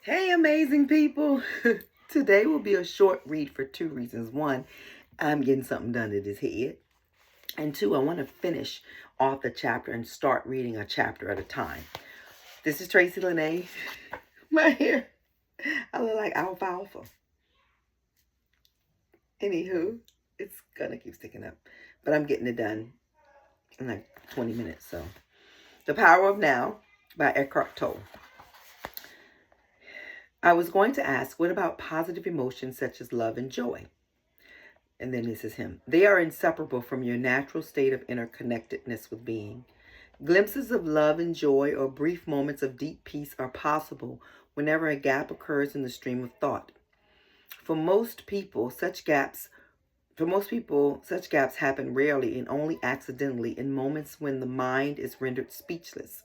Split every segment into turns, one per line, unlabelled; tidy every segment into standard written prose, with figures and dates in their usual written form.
Hey, amazing people. Today will be a short read for two reasons. One, I'm getting something done to this head. And two, I want to finish off the chapter and start reading a chapter at a time. This is Tracy Lene. My hair, I look like alfalfa. Anywho, it's going to keep sticking up. But I'm getting it done in like 20 minutes. So, The Power of Now by Eckhart Tolle. I was going to ask, what about positive emotions such as love and joy? And then this is him. They are inseparable from your natural state of interconnectedness with being. Glimpses of love and joy or brief moments of deep peace are possible whenever a gap occurs in the stream of thought. For most people, such gaps happen rarely and only accidentally in moments when the mind is rendered speechless,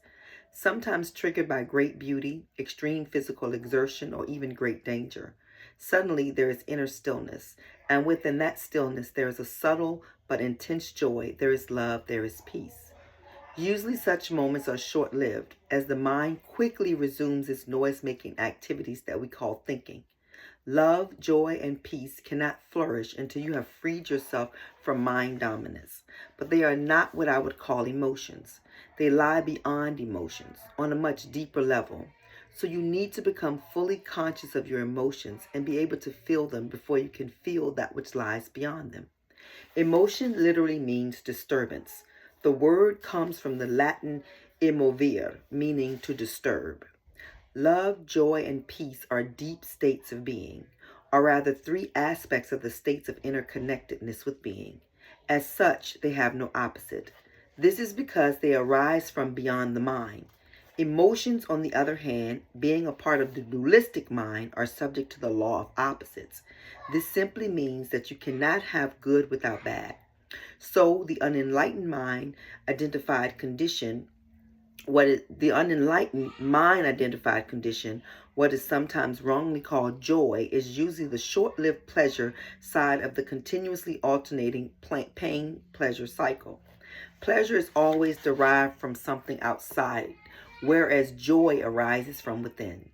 sometimes triggered by great beauty, extreme physical exertion, or even great danger. Suddenly there is inner stillness, and within that stillness there is a subtle but intense joy. There is love, there is peace. Usually such moments are short-lived, as the mind quickly resumes its noise-making activities that we call thinking. Love, joy, and peace cannot flourish until you have freed yourself from mind dominance. But they are not what I would call emotions. They lie beyond emotions, on a much deeper level. So you need to become fully conscious of your emotions and be able to feel them before you can feel that which lies beyond them. Emotion literally means disturbance. The word comes from the Latin immovere, meaning to disturb. Love, joy, and peace are deep states of being, or rather three aspects of the states of interconnectedness with being. As such, they have no opposite. This is because they arise from beyond the mind. Emotions, on the other hand, being a part of the dualistic mind, are subject to the law of opposites. This simply means that you cannot have good without bad. So the unenlightened mind identified condition what is sometimes wrongly called joy, is usually the short-lived pleasure side of the continuously alternating pain-pleasure cycle. Pleasure is always derived from something outside, whereas joy arises from within.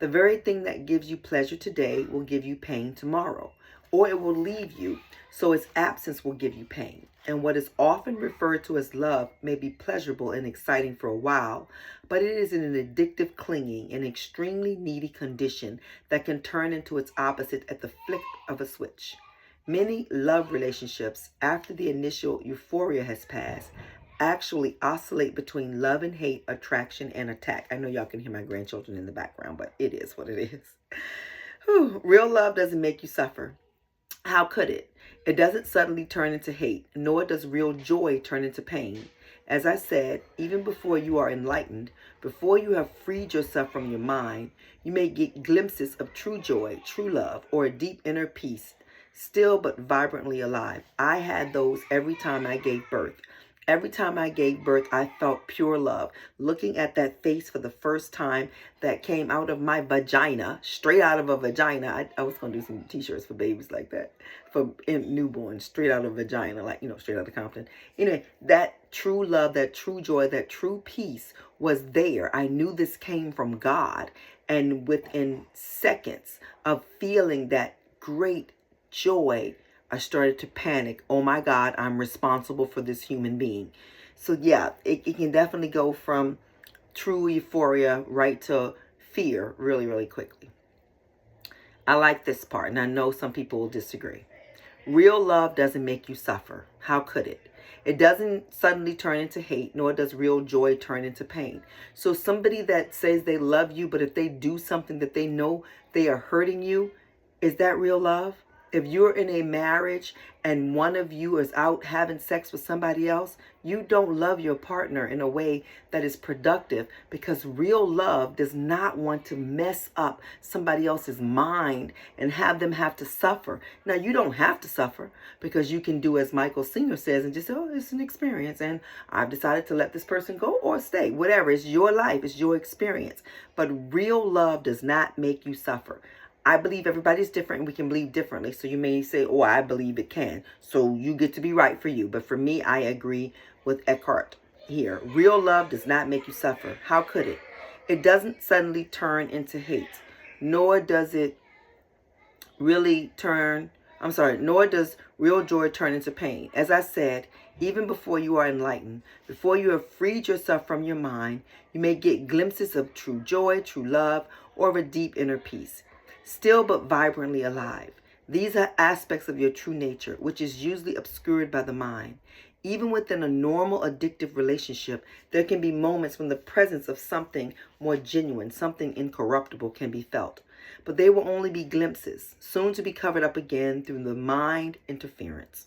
The very thing that gives you pleasure today will give you pain tomorrow, or it will leave you, so its absence will give you pain. And what is often referred to as love may be pleasurable and exciting for a while, but it is an addictive clinging, an extremely needy condition that can turn into its opposite at the flick of a switch. Many love relationships, after the initial euphoria has passed, actually oscillate between love and hate, attraction and attack. I know y'all can hear my grandchildren in the background, but it is what it is. Whew. Real love doesn't make you suffer. How could it? It doesn't suddenly turn into hate, nor does real joy turn into pain. As I said, even before you are enlightened, before you have freed yourself from your mind, you may get glimpses of true joy, true love, or a deep inner peace, still but vibrantly alive. I had those every time I gave birth. Every time I gave birth, I felt pure love. Looking at that face for the first time that came out of my vagina, straight out of a vagina. I was going to do some t-shirts for babies like that, for newborns, straight out of a vagina, like, straight out of Compton. Anyway, that true love, that true joy, that true peace was there. I knew this came from God. And within seconds of feeling that great joy, I started to panic. Oh my God, I'm responsible for this human being. So yeah, it can definitely go from true euphoria right to fear really, really quickly. I like this part, and I know some people will disagree. Real love doesn't make you suffer. How could it? It doesn't suddenly turn into hate, nor does real joy turn into pain. So somebody that says they love you, but if they do something that they know they are hurting you, is that real love? If you're in a marriage and one of you is out having sex with somebody else, you don't love your partner in a way that is productive, because real love does not want to mess up somebody else's mind and have them have to suffer. Now, you don't have to suffer, because you can do as Michael Singer says and just say, oh, it's an experience and I've decided to let this person go or stay. Whatever, it's your life, it's your experience. But real love does not make you suffer. I believe everybody's different and we can believe differently. So you may say, oh, I believe it can. So you get to be right for you. But for me, I agree with Eckhart here. Real love does not make you suffer. How could it? It doesn't suddenly turn into hate. nor does it really turn, nor does real joy turn into pain. As I said, even before you are enlightened, before you have freed yourself from your mind, you may get glimpses of true joy, true love, or of a deep inner peace, still but vibrantly alive. These are aspects of your true nature, which is usually obscured by the mind. Even within a normal addictive relationship, there can be moments when the presence of something more genuine, something incorruptible can be felt. But they will only be glimpses, soon to be covered up again through the mind interference.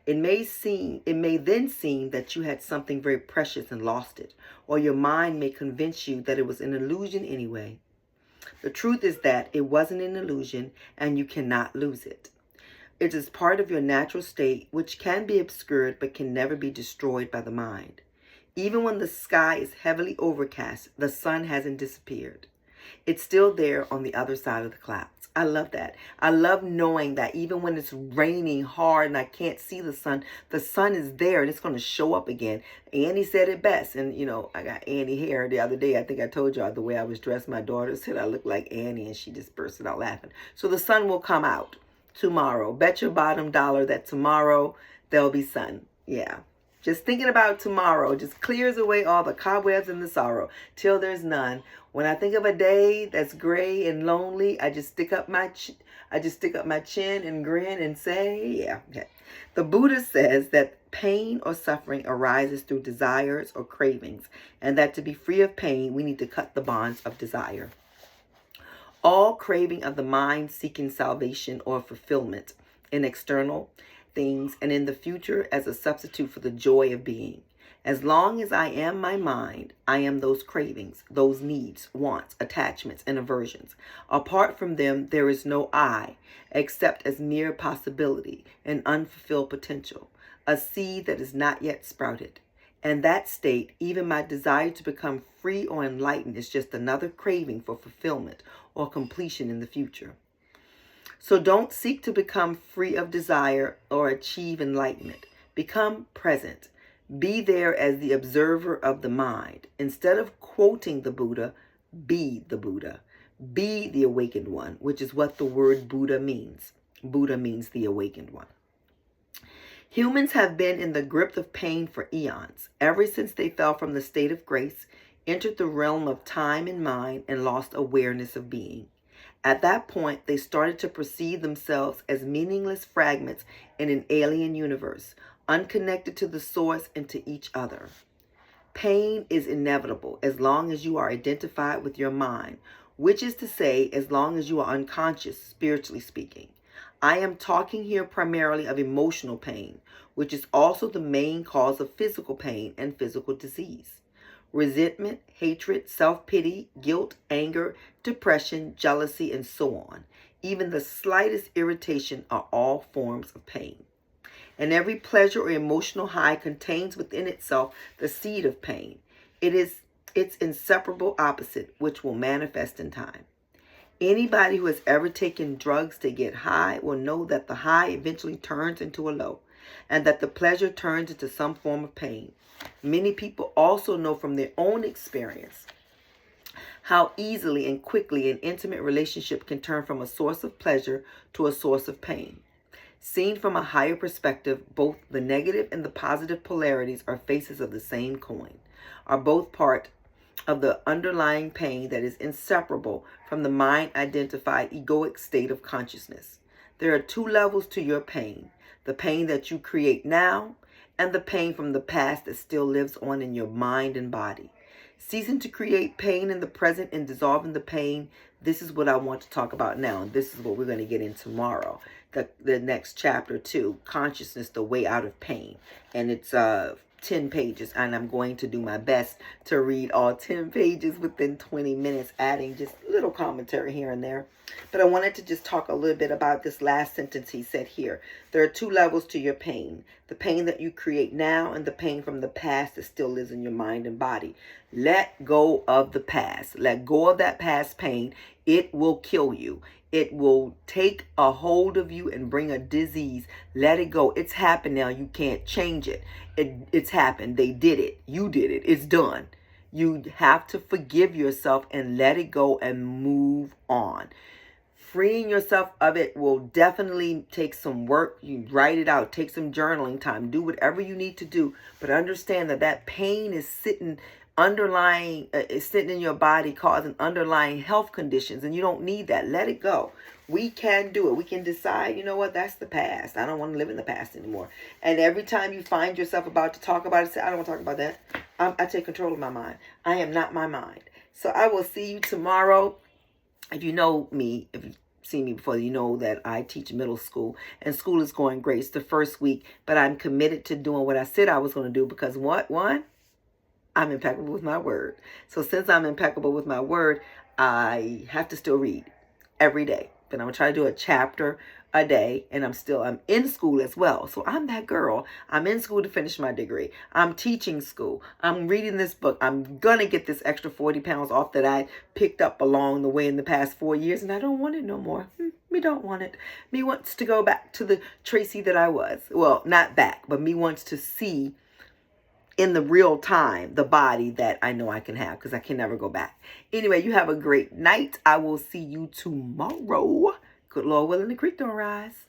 It may then seem that you had something very precious and lost it, or your mind may convince you that it was an illusion anyway. The truth is that it wasn't an illusion and you cannot lose it. It is part of your natural state, which can be obscured but can never be destroyed by the mind. Even when the sky is heavily overcast, the sun hasn't disappeared. It's still there on the other side of the clouds. I love that. I love knowing that even when it's raining hard and I can't see the sun is there and it's going to show up again. Annie said it best. And, I got Annie hair the other day. I think I told y'all the way I was dressed. My daughter said I looked like Annie and she just bursted out laughing. So the sun will come out tomorrow. Bet your bottom dollar that tomorrow there'll be sun. Yeah. Just thinking about tomorrow just clears away all the cobwebs and the sorrow till there's none. When I think of a day that's gray and lonely, I just stick up my chin and grin and say, yeah. Okay. The Buddha says that pain or suffering arises through desires or cravings, and that to be free of pain, we need to cut the bonds of desire. All craving of the mind seeking salvation or fulfillment in external things and in the future as a substitute for the joy of being. As long as I am my mind, I am those cravings, those needs, wants, attachments, and aversions. Apart from them, there is no I, except as mere possibility and unfulfilled potential, a seed that is not yet sprouted. And that state, even my desire to become free or enlightened, is just another craving for fulfillment or completion in the future. So don't seek to become free of desire or achieve enlightenment. Become present. Be there as the observer of the mind. Instead of quoting the Buddha, be the Buddha. Be the awakened one, which is what the word Buddha means. Buddha means the awakened one. Humans have been in the grip of pain for eons, ever since they fell from the state of grace, entered the realm of time and mind, and lost awareness of being. At that point, they started to perceive themselves as meaningless fragments in an alien universe, unconnected to the source and to each other. Pain is inevitable as long as you are identified with your mind, which is to say, as long as you are unconscious, spiritually speaking. I am talking here primarily of emotional pain, which is also the main cause of physical pain and physical disease. Resentment, hatred, self-pity, guilt, anger, depression, jealousy, and so on. Even the slightest irritation are all forms of pain. And every pleasure or emotional high contains within itself the seed of pain. It is its inseparable opposite, which will manifest in time. Anybody who has ever taken drugs to get high will know that the high eventually turns into a low, and that the pleasure turns into some form of pain. Many people also know from their own experience how easily and quickly an intimate relationship can turn from a source of pleasure to a source of pain. Seen from a higher perspective, both the negative and the positive polarities are faces of the same coin, are both part of the underlying pain that is inseparable from the mind-identified egoic state of consciousness. There are two levels to your pain: the pain that you create now, and the pain from the past that still lives on in your mind and body. Ceasing to create pain in the present and dissolving the pain, this is what I want to talk about now. And this is what we're going to get in tomorrow. The next chapter 2, Consciousness, the Way Out of Pain. And it's 10 pages. And I'm going to do my best to read all 10 pages within 20 minutes, adding just a little commentary here and there. But I wanted to just talk a little bit about this last sentence he said here. There are two levels to your pain: the pain that you create now and the pain from the past that still lives in your mind and body. Let go of the past. Let go of that past pain. It will kill you. It will take a hold of you and bring a disease. Let it go. It's happened now. You can't change it. It's happened. They did it. You did it. It's done. You have to forgive yourself and let it go and move on. Freeing yourself of it will definitely take some work. You write it out, take some journaling time, do whatever you need to do. But understand that that pain is sitting is sitting in your body, causing underlying health conditions, and you don't need that. Let it go. We can do it. We can decide, you know what, that's the past. I don't want to live in the past anymore. And every time you find yourself about to talk about it, say, I don't want to talk about that. I take control of my mind. I am not my mind. So I will see you tomorrow. If you know me, if you've seen me before, you know that I teach middle school, and school is going great. It's the first week, but I'm committed to doing what I said I was going to do, because one, I'm impeccable with my word. So since I'm impeccable with my word, I have to still read every day. But I'm going to try to do a chapter a day, and I'm in school as well. So I'm that girl. I'm in school to finish my degree. I'm teaching school. I'm reading this book. I'm going to get this extra 40 pounds off that I picked up along the way in the past 4 years, and I don't want it no more. Me don't want it. Me wants to go back to the Tracy that I was. Well, not back, but me wants to see in the real time the body that I know I can have, because I can never go back. Anyway, you have a great night. I will see you tomorrow. Good Lord willing, the creek don't rise.